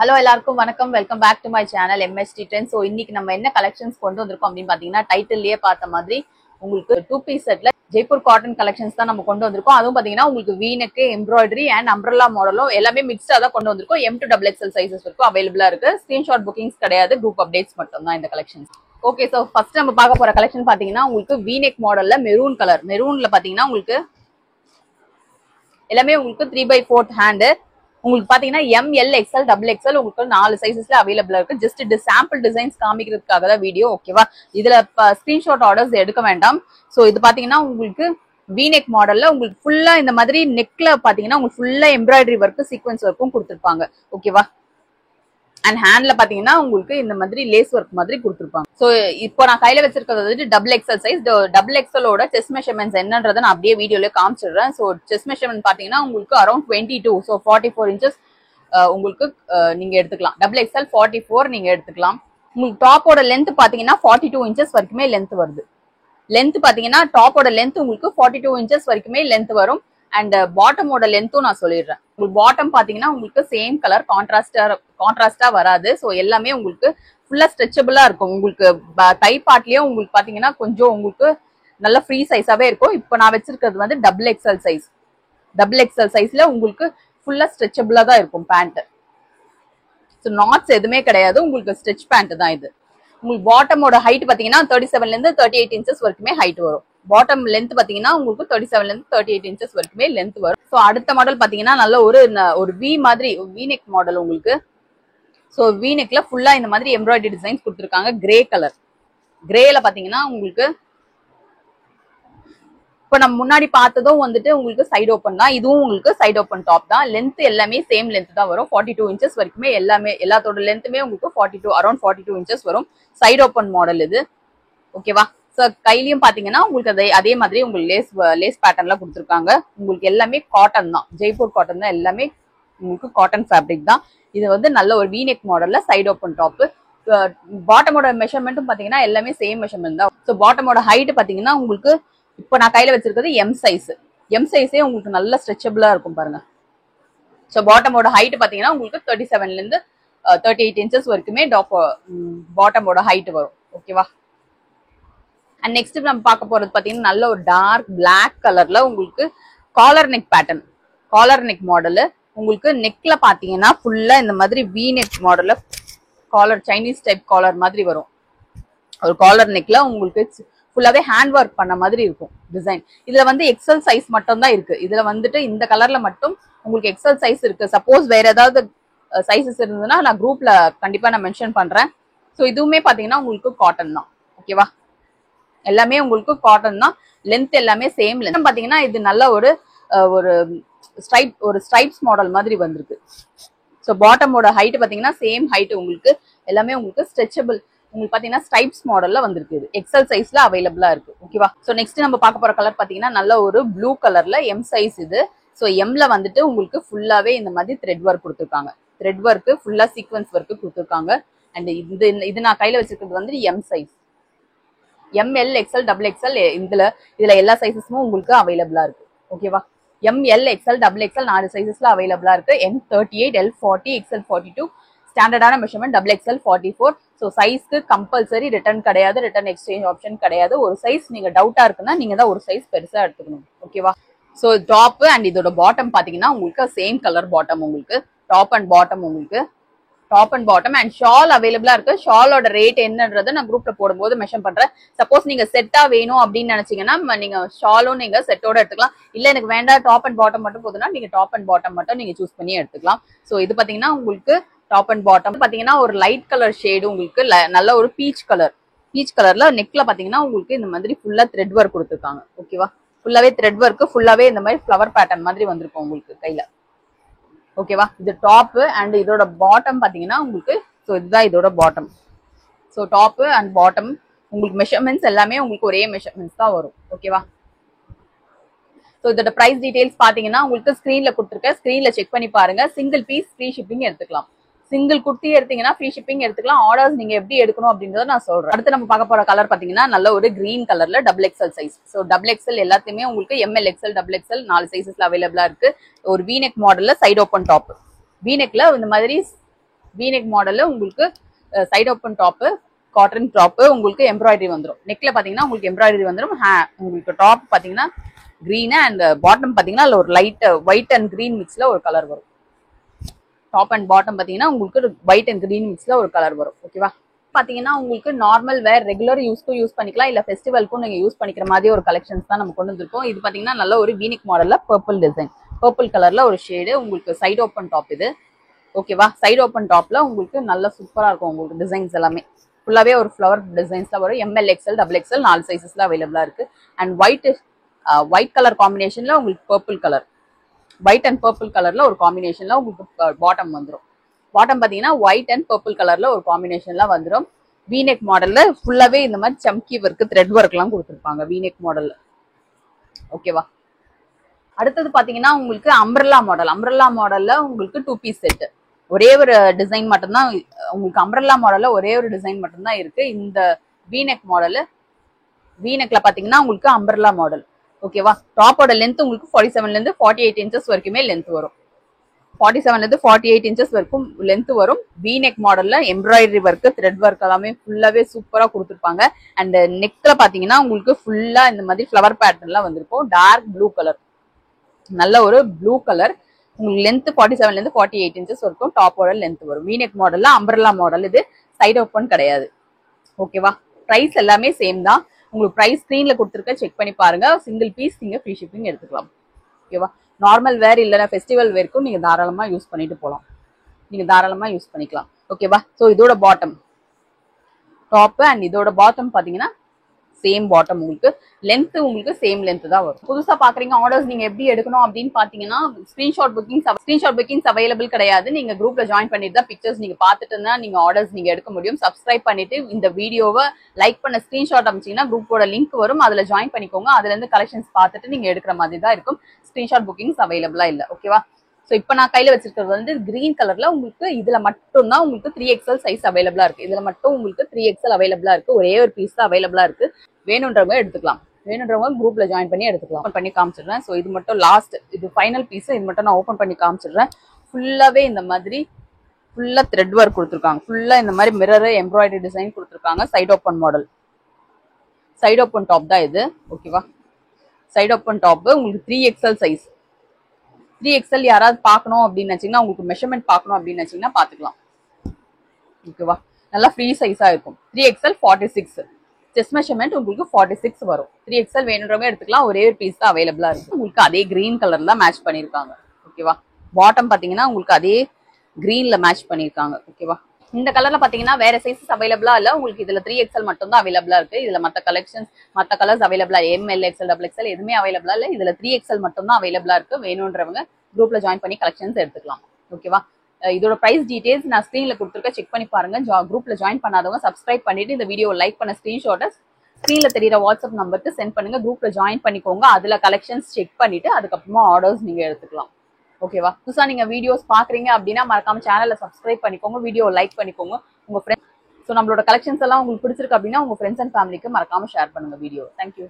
Hello எல்லாருக்கும் வணக்கம். Welcome back to my channel MST Trends. So இன்னைக்கு நம்ம என்ன கலெக்ஷன்ஸ் கொண்டு வந்திருக்கோம் அப்படின்னு பாத்தீங்கன்னா, டைட்டில்லயே பார்த்த மாதிரி உங்களுக்கு 2 பீஸ் செட்ல ஜெய்ப்பூர் காட்டன் கலெக்ஷன்ஸ் தான் நம்ம கொண்டு வந்திருக்கோம். அதுவும் பாத்தீங்கன்னா உங்களுக்கு வீனெக், எம்ப்ராய்டரி அண்ட் அம்ப்ரல்லா மாடலும் எல்லாமே மிக்ஸ்டா தான் கொண்டு வந்திருக்கோம். M to XXL சைசஸ் வரைக்கும் அவைலபிளா இருக்கு. ஸ்கிரீன்ஷாட் புக்கிங்ஸ் கிடையாது, குரூப் அப்டேட்ஸ் மட்டும் தான் இந்த கலெக்ஷன்ஸ். ஓகே, ஸோ ஃபர்ஸ்ட் நம்ம பார்க்க போற கலெக்ஷன் பாத்தீங்கன்னா உங்களுக்கு வீனெக் மாடல்ல மெரூன் கலர். மெரூன்ல பாத்தீங்கன்னா உங்களுக்கு எல்லாமே உங்களுக்கு 3/4 ஹேண்டு. உங்களுக்கு பாத்தீங்கன்னா ML XL XXL உங்களுக்கு 4 சைசஸ்ல அவைலபிளா இருக்கு. ஜஸ்ட் சாம்பிள் டிசைன்ஸ் காமிக்கிறதுக்காக தான் வீடியோ, ஓகேவா? இதுல ஸ்கிரீன்ஷாட் ஆர்டர்ஸ் எடுக்க வேண்டாம். சோ இது பாத்தீங்கன்னா உங்களுக்கு வீனெக் மாடல்ல உங்களுக்கு ஃபுல்லா இந்த மாதிரி நெக்ல பாத்தீங்கன்னா உங்களுக்கு ஃபுல்லா எம்ப்ராய்டரி ஒர்க், சீக்வன்ஸ் ஒர்க்கும் கொடுத்துருப்பாங்க, ஓகேவா? அண்ட் ஹேண்ட்ல பாத்தீங்கன்னா உங்களுக்கு இந்த மாதிரி லேஸ் ஒர்க் மாதிரி கொடுத்துருப்பாங்க. சோ இப்போ நான் கையில வச்சிருக்கிறது வந்து XXL சைஸ். XXL ஓட செஸ்ட் மெஷர்மெண்ட்ஸ் என்னன்றதை நான் அப்படியே வீடியோல காமிச்சிடுறேன். சோ செஸ்ட் மெஷர்மெண்ட் பாத்தீங்கன்னா உங்களுக்கு அரௌண்ட் 22, ஸோ 44 இன்ச்சஸ் உங்களுக்கு நீங்க எடுத்துக்கலாம். XXL 44 நீங்க எடுத்துக்கலாம். உங்களுக்கு டாப்போட லென்த் பாத்தீங்கன்னா 42 இன்ச்சஸ் வரைக்குமே லென்த் வருது. லென்த் பாத்தீங்கன்னா டாப்போட லென்த் உங்களுக்கு 42 இன்ச்சஸ் வரைக்குமே லென்த் வரும். அண்ட் பாட்டமோட லென்த்தும் நான் சொல்லிடுறேன். உங்களுக்கு பாட்டம் பாத்தீங்கன்னா உங்களுக்கு சேம் கலர், கான்ட்ராஸ்டா வராது. ஸோ எல்லாமே உங்களுக்கு ஃபுல்லா ஸ்ட்ரெச்சபிளா இருக்கும். உங்களுக்கு டை பார்ட்லயும் உங்களுக்கு பாத்தீங்கன்னா கொஞ்சம் உங்களுக்கு நல்ல ஃப்ரீ சைஸாவே இருக்கும். இப்போ நான் வச்சிருக்கிறது வந்து XXL சைஸ். XXL சைஸ்ல உங்களுக்கு ஃபுல்லா ஸ்ட்ரெச்சபிளா தான் இருக்கும் பேண்ட். ஸோ நாட்ஸ் எதுவுமே கிடையாது, உங்களுக்கு ஸ்ட்ரெச் பேண்ட் தான் இது. உங்களுக்கு பாட்டமோட ஹைட் பாத்தீங்கன்னா 37ல இருந்து 38 இன்ச்சஸ் வரைக்குமே ஹைட் வரும். பாட்டம் லென்த் பாத்தீங்கன்னா உங்களுக்கு 37ல இருந்து 38 இன்ச்சஸ் வரைக்குமே லென்த் வரும். ஸோ அடுத்த மாடல் பாத்தீங்கன்னா நல்ல ஒரு வி மாதிரி வீனெக் மாடல் உங்களுக்கு. ஸோ வீனெக்ல ஃபுல்லா இந்த மாதிரி எம்ப்ராய்டரி டிசைன்ஸ் கொடுத்துருக்காங்க. Grey colour. கிரேல பாத்தீங்கன்னா உங்களுக்கு இப்போ நம்ம முன்னாடி பார்த்ததும் வந்துட்டு உங்களுக்கு சைடு ஓப்பன் தான். இதுவும் உங்களுக்கு சைடு ஓப்பன் டாப் தான். லென்த் எல்லாமே சேம் லென்த் தான் வரும். 42 இன்ச்சஸ் வரைக்குமே எல்லாமே எல்லாத்தோட லென்த்துமே உங்களுக்கு 42, அரௌண்ட் 42 இன்ச்சஸ் வரும். சைடு ஓப்பன் மாடல் இது, ஓகேவா? ஸோ கையிலயும் பாத்தீங்கன்னா உங்களுக்கு அதே மாதிரி உங்களுக்கு லேஸ் பேட்டர்ன்ல கொடுத்துருக்காங்க. உங்களுக்கு எல்லாமே காட்டன் தான், ஜெய்ப்பூர் காட்டன் தான், எல்லாமே உங்களுக்கு காட்டன் ஃபேப்ரிக் தான். இது வந்து நல்ல ஒரு வீனெக் மாடல்ல சைடு ஓப்பன் டாப். பாட்டமோட மெஷர்மெண்ட்டும் பாத்தீங்கன்னா எல்லாமே சேம் மெஷர்மெண்ட் தான். ஸோ பாட்டமோட ஹைட் பாத்தீங்கன்னா உங்களுக்கு இப்போ நான் கையில வச்சிருக்கிறது எம் சைஸ். எம் சைஸே உங்களுக்கு நல்ல ஸ்ட்ரெச்சபிளா இருக்கும் பாருங்க. ஸோ பாட்டமோட ஹைட் பாத்தீங்கன்னா உங்களுக்கு 37ல இருந்து 38 இன்ச்சஸ் வரைக்குமே பாட்டமோட ஹைட் வரும், ஓகேவா? அண்ட் நெக்ஸ்ட் நம்ம பார்க்க போறது பாத்தீங்கன்னா நல்ல ஒரு டார்க் பிளாக் கலர்ல உங்களுக்கு collar neck pattern, collar neck model. உங்களுக்கு நெக்ல பாத்தீங்கன்னா ஃபுல்லா இந்த மாதிரி வி நெக் மாடல்ல காலர், சைனீஸ் டைப் காலர் மாதிரி வரும். ஒரு காலர் நெக்ல உங்களுக்கு ஃபுல்லாவே ஹேண்ட் ஒர்க் பண்ண மாதிரி இருக்கும் டிசைன். இதுல வந்து XL சைஸ் மட்டும் தான் இருக்கு. இதுல வந்துட்டு இந்த கலர்ல மட்டும் உங்களுக்கு XL சைஸ் இருக்கு. சப்போஸ் வேற ஏதாவது சைசஸ் இருந்ததுன்னா நான் குரூப்ல கண்டிப்பா நான் மென்ஷன் பண்றேன். ஸோ இதுவுமே பாத்தீங்கன்னா உங்களுக்கு காட்டன் தான், ஓகேவா? எல்லாமே உங்களுக்கு காட்டன் தான். லென்த் எல்லாமே சேம் லென்த். பாத்தீங்கன்னா இது நல்ல ஒரு ஸ்ட்ரைப்ஸ் மாடல் மாதிரி வந்திருக்கு. ஸோ பாட்டமோட ஹைட் பாத்தீங்கன்னா சேம் ஹைட் உங்களுக்கு. எல்லாமே உங்களுக்கு ஸ்ட்ரெச்சபிள், உங்களுக்கு பாத்தீங்கன்னா ஸ்ட்ரைப்ஸ் மாடல்ல வந்திருக்கு. இது XL சைஸ்ல அவைலபிளா இருக்கு, ஓகேவா? ஸோ நெக்ஸ்ட் நம்ம பார்க்க போற கலர் பாத்தீங்கன்னா நல்ல ஒரு ப்ளூ கலர்ல M சைஸ் இது. ஸோ எம்ல வந்துட்டு உங்களுக்கு ஃபுல்லாவே இந்த மாதிரி த்ரெட் ஒர்க் கொடுத்துருக்காங்க. த்ரெட் ஒர்க் ஃபுல்லா சீக்வன்ஸ் ஒர்க் கொடுத்துருக்காங்க. அண்ட் இது நான் கையில வச்சிருக்கிறது வந்து M size. ML XL XXL இதுல எல்லா சைசஸும் உங்களுக்கு அவைலபிளா இருக்கு, ஓகேவா? ML XL XXL 4 சைசஸ்ல அவைலபிளா இருக்கு. M38, L40, XL42 ஸ்டாண்டர்டான மெஷர்மெண்ட், XXL 44. ஸோ சைஸ்க்கு கம்பல்சரி ரிட்டர்ன் கிடையாது, ரிட்டர்ன் எக்ஸ்சேஞ்ச் ஆப்ஷன் கிடையாது. ஒரு சைஸ் நீங்க டவுட்டா இருக்குன்னா நீங்க தான் ஒரு சைஸ் பெருசா எடுத்துக்கணும், ஓகேவா? ஸோ டாப் அண்ட் இதோட பாட்டம் பாத்தீங்கன்னா உங்களுக்கு சேம் கலர் பாட்டம். உங்களுக்கு டாப் அண்ட் பாட்டம் உங்களுக்கு top and bottom and shawl அவைலபிளா இருக்கு. ஷாலோட ரேட் என்னன்றதை நான் குரூப்ல போடும்போது மென்ஷன் பண்றேன். சப்போஸ் நீங்க செட்டா வேணும் அப்படின்னு நினைச்சீங்கன்னா நீங்க ஷாலும் நீங்க செட்டோட எடுத்துக்கலாம். இல்ல எனக்கு வேண்டாம் டாப் அண்ட் பாட்டம் மட்டும் போதுன்னா நீங்க டாப் அண்ட் பாட்டம் மட்டும் நீங்க சூஸ் பண்ணி எடுத்துக்கலாம். ஸோ இது பாத்தீங்கன்னா உங்களுக்கு டாப் அண்ட் பாட்டம் பாத்தீங்கன்னா ஒரு லைட் கலர் ஷேடு, உங்களுக்கு நல்ல ஒரு பீச் கலர்ல நெக்ல பாத்தீங்கன்னா உங்களுக்கு இந்த மாதிரி ஃபுல்லா த்ரெட் ஒர்க் கொடுத்துருக்காங்க, ஓகேவா? ஃபுல்லாவே த்ரெட் ஒர்க், ஃபுல்லாவே இந்த மாதிரி ஃபிளவர் பேட்டர்ன் மாதிரி வந்திருக்கும் உங்களுக்கு கையில, ஓகேவா? இது டாப் அண்ட் இதோட பாட்டம் பாத்தீங்கன்னா உங்களுக்கு, ஸோ இதுதான் இதோட bottom. So top and bottom உங்களுக்கு மெஷர்மெண்ட்ஸ் எல்லாமே உங்களுக்கு ஒரே மெஷர்மெண்ட்ஸ் தான் வரும், ஓகேவா? ஸோ இதோட பிரைஸ் டீடைல்ஸ் பாத்தீங்கன்னா உங்களுக்கு ஸ்கிரீன்ல கொடுத்துருக்கேன். ஸ்கிரீன்ல செக் பண்ணி பாருங்க. சிங்கிள் பீஸ் ஃப்ரீ ஷிப்பிங் எடுத்துக்கலாம். சிங்கிள் குர்த்தி எடுத்தீங்கன்னா ஃப்ரீ ஷிப்பிங் எடுத்துக்கலாம். ஆர்டர்ஸ் நீங்க எப்படி எடுக்கணும் அப்படின்றத நான் சொல்றேன். அடுத்து நம்ம பார்க்க போற கலர் பாத்தீங்கன்னா நல்ல ஒரு கிரீன் கலர்ல XXL சைஸ். ஸோ XXL எல்லாத்தையுமே உங்களுக்கு ML XL XXL 4 சைசஸ்ல அவைலபிளா இருக்கு. ஒரு வீனெக் மாடல்ல சைடு ஓப்பன் டாப். வீனெக்ல இந்த மாதிரி V-neck மாடல்ல உங்களுக்கு side open top, cotton top, உங்களுக்கு எம்ப்ராய்டரி வந்துரும். நெக்ல பாத்தீங்கன்னா உங்களுக்கு எம்ப்ராய்டரி வந்துரும். உங்களுக்கு டாப் பாத்தீங்கன்னா கிரீன் அண்ட் பாட்டம் பாத்தீங்கன்னா அதுல ஒரு லைட் ஒயிட் அண்ட் கிரீன் மிக்ஸ்ல ஒரு கலர் வரும். டாப் அண்ட் பாட்டம் பாத்தீங்கன்னா உங்களுக்கு ஒயிட் அண்ட் கிரீன் மிக்ஸ்ல ஒரு கலர் வரும். ஓகேவா? பாத்தீங்கன்னா உங்களுக்கு நார்மல் வேர் ரெகுலர் யூஸ்க்கும் யூஸ் பண்ணிக்கலாம், இல்ல ஃபெஸ்டிவல்க்கும் நீங்க யூஸ் பண்ணிக்கிற மாதிரி ஒரு கலெக்ஷன்ஸ் தான் நம்ம கொண்டு வந்திருக்கோம். இது பாத்தீங்கன்னா நல்ல ஒரு V-neck மாடல்ல பர்பிள் டிசைன், பர்பிள் கலர்ல ஒரு ஷேடு. உங்களுக்கு சைடு ஓப்பன் டாப் இது. ஓகேவா? சைடு ஓப்பன் டாப்ல உங்களுக்கு நல்ல சூப்பரா இருக்கும். உங்களுக்கு டிசைன்ஸ் எல்லாமே ஃபுல்லாவே ஒரு ஃபிளவர் டிசைன்ஸ்ல வரும். ML, XL, XXL 4 சைசஸ்ல அவைலபிளா இருக்கு. அண்ட் ஒயிட் கலர் காம்பினேஷன்ல உங்களுக்கு purple colour, white and purple கலர்ல ஒரு காம்பினேஷன்ல உங்களுக்கு பாட்டம் வந்துடும். பாட்டம் பாத்தீங்கன்னா ஒயிட் அண்ட் பர்பிள் கலர்ல ஒரு காம்பினேஷன்ல வந்துடும். V-neck மாடல்ல ஃபுல்லாவே இந்த மாதிரி சம்கி ஒர்க், த்ரெட் ஒர்க் எல்லாம் கொடுத்துருப்பாங்க V-neck மாடல்ல. ஓகேவா? அடுத்தது பாத்தீங்கன்னா உங்களுக்கு அம்ப்ரெல்லா மாடல். அம்ப்ரெல்லா மாடல்ல உங்களுக்கு 2 பீஸ் செட். ஒரே ஒரு டிசைன் மட்டும்தான் உங்களுக்கு அம்ப்ரெல்லா மாடல்ல ஒரே ஒரு டிசைன் மட்டும்தான் இருக்கு. இந்த V-neck மாடல், V-neckல பாத்தீங்கன்னா உங்களுக்கு அம்ப்ரெல்லா மாடல். ஓகேவா? டாப்போட லென்த் உங்களுக்கு 47ல இருந்து 48 இன்ச்சஸ் வரைக்குமே லென்த் வரும். 47ல இருந்து 48 இன்ச்சஸ் வரைக்கும் லென்த் வரும். V-neck மாடல்ல எம்ப்ராய்டரி ஒர்க், த்ரெட் ஒர்க் எல்லாமே ஃபுல்லாவே சூப்பரா கொடுத்துருப்பாங்க. அண்ட் நெக்ல பாத்தீங்கன்னா உங்களுக்கு ஃபுல்லா இந்த மாதிரி ஃபிளவர் பேட்டர்ன்லாம் வந்திருக்கும். டார்க் ப்ளூ கலர், நல்ல ஒரு ப்ளூ கலர். உங்களுக்கு லென்த் 47ல இருந்து 48 இன்ச்சஸ் வரைக்கும் டாப்போட லென்த் வரும். V-neck மாடல்ல அம்ப்ரெல்லா மாடல். இது சைடு ஓப்பன் கிடையாது. ஓகேவா? பிரைஸ் எல்லாமே சேம் தான். உங்களுக்கு பிரைஸ் ஸ்கிரீன்ல கொடுத்துருக்க, செக் பண்ணி பாருங்க. சிங்கிள் பீஸ் நீங்க ஃப்ரீ ஷிப்பிங் எடுத்துக்கலாம். ஓகேவா? நார்மல் வேர் இல்லைன்னா ஃபெஸ்டிவல் வேர்க்கும் நீங்க தாராளமா யூஸ் பண்ணிட்டு போகலாம். நீங்க தாராளமா யூஸ் பண்ணிக்கலாம். ஓகேவா? ஸோ இதோட பாட்டம் டாப் அண்ட் இதோட பாட்டம் பாத்தீங்கன்னா சேம் பாட்டம். உங்களுக்கு லென்த் உங்களுக்கு சேம் லென்த் தான் வரும். புதுசா பாக்குறீங்க, ஆர்டர்ஸ் நீங்க எப்படி எடுக்கணும் அப்படின்னு பாத்தீங்கன்னா ஸ்கிரீன்ஷாட் புக்கிங்ஸ் அவைலபிள் கிடையாது. நீங்க குரூப்ல ஜாயின் பண்ணிட்டு தான் பிக்சர்ஸ் நீங்க பாத்துட்டு தான் நீங்க ஆர்டர்ஸ் நீங்க எடுக்க முடியும். சப்ஸ்கிரைப் பண்ணிட்டு இந்த வீடியோவை லைக் பண்ண ஸ்கிரீன்ஷாட் அமைச்சீங்கன்னா குரூப்போட லிங்க் வரும், அதுல ஜாயின் பண்ணிக்கோங்க. அதுல இருந்து கலெக்ஷன்ஸ் பார்த்துட்டு நீங்க எடுக்கிற மாதிரி தான் இருக்கும். ஸ்கிரீன்ஷாட் புக்கிங்ஸ் அவைலபிளா இல்ல. ஓகேவா? ஸோ இப்போ நான் கையில வச்சிருக்கிறது வந்து கிரீன் கலர்ல. உங்களுக்கு இதுல மட்டும் தான் உங்களுக்கு 3XL சைஸ் அவைலபிளா இருக்கு. இதுல மட்டும் உங்களுக்கு 3XL அவைலபிளா இருக்கு. ஒரே ஒரு பீஸ் தான் அவைலபிளா இருக்கு. வேணுன்றவங்க எடுத்துக்கலாம். வேணுன்றவங்க குரூப்ல ஜாயின் பண்ணி எடுத்துக்கலாம். ஓப்பன் பண்ணி காமிச்சிடுறேன். ஸோ இது மட்டும் லாஸ்ட், இது ஃபைனல் பீஸ். இது மட்டும் நான் ஓப்பன் பண்ணி காமிச்சிடுறேன். ஃபுல்லாவே இந்த மாதிரி ஃபுல்லா த்ரெட் ஒர்க் கொடுத்துருக்காங்க. ஃபுல்லா இந்த மாதிரி மிரர் எம்ப்ராய்டரி டிசைன் கொடுத்துருக்காங்க. Side open model, side open top தான் இது. ஓகேவா? சைடு ஓப்பன் டாப் உங்களுக்கு 3XL சைஸ். 3XL யாராவது பார்க்கணும் அப்படின்னு நினைச்சீங்கன்னா, உங்களுக்கு மெஷர்மெண்ட் பார்க்கணும் அப்படின்னு நினைச்சீங்கன்னா பாத்துக்கலாம். ஓகேவா? நல்லா ஃப்ரீ சைஸா இருக்கும். 3XL 46 செஸ்ட் மெஷர்மெண்ட் உங்களுக்கு 46 வரும். 3XL வேணுன்றவங்க எடுத்துக்கலாம். ஒரே ஒரு பீஸ் தான் அவைலபிளா இருக்கு. உங்களுக்கு அதே கிரீன் கலர்ல மேட்ச் பண்ணிருக்காங்க. ஓகேவா? பாட்டம் பாத்தீங்கன்னா உங்களுக்கு அதே கிரீன்ல மேட்ச் பண்ணிருக்காங்க. ஓகேவா? இந்த கலர்ல பாத்தீங்கன்னா வேற சைஸஸ் அவைலபிளா இல்ல. உங்களுக்கு இதுல 3XL மட்டும் தான் அவைலபிளா இருக்கு. இதுல மத்த கலெக்ஷன்ஸ், மத்த கலர்ஸ் அவைலபிளா ML, XL, XXL எதுவுமே அவைலபிளா இல்ல. இதுல 3XL மட்டும் தான் அவைலபிளா இருக்கு. வேணுன்றவங்க குரூப்ல ஜாயின் பண்ணி கலெக்ஷன்ஸ் எடுத்துக்கலாம். ஓகேவா? இதோட பிரைஸ் டீடைல்ஸ் நான் ஸ்கிரீன்ல கொடுத்துருக்க, செக் பண்ணி பாருங்க. குரூப்ல ஜாயின் பண்ணாதவங்க சப்ஸ்கிரைப் பண்ணிட்டு இந்த வீடியோ லைக் பண்ண ஸ்கிரீன்ஷாட்டை ஸ்கிரீன்ல தெரியுற வாட்ஸ்அப் நம்பருக்கு சென்ட் பண்ணுங்க. குரூப்ல ஜாயின் பண்ணிக்கோங்க. அதுல கலெக்ஷன்ஸ் செக் பண்ணிட்டு அதுக்கப்புறமா ஆர்டர்ஸ் நீங்க எடுத்துக்கலாம். ஓகேவா? புதுசா நீங்க வீடியோஸ் பாக்குறீங்க அப்படின்னா மறக்காம சேனலை சப்ஸ்கிரைப் பண்ணிக்கோங்க, வீடியோ லைக் பண்ணிக்கோங்க. உங்க ஃப்ரெண்ட்ஸ், ஸோ நம்மளோட கலெக்ஷன்ஸ் எல்லாம் உங்களுக்கு பிடிச்சிருக்கு அப்படின்னா உங்க ஃப்ரெண்ட்ஸ் அண்ட் ஃபேமிலிக்கு மறக்காம ஷேர் பண்ணுங்க வீடியோ. தேங்க்யூ.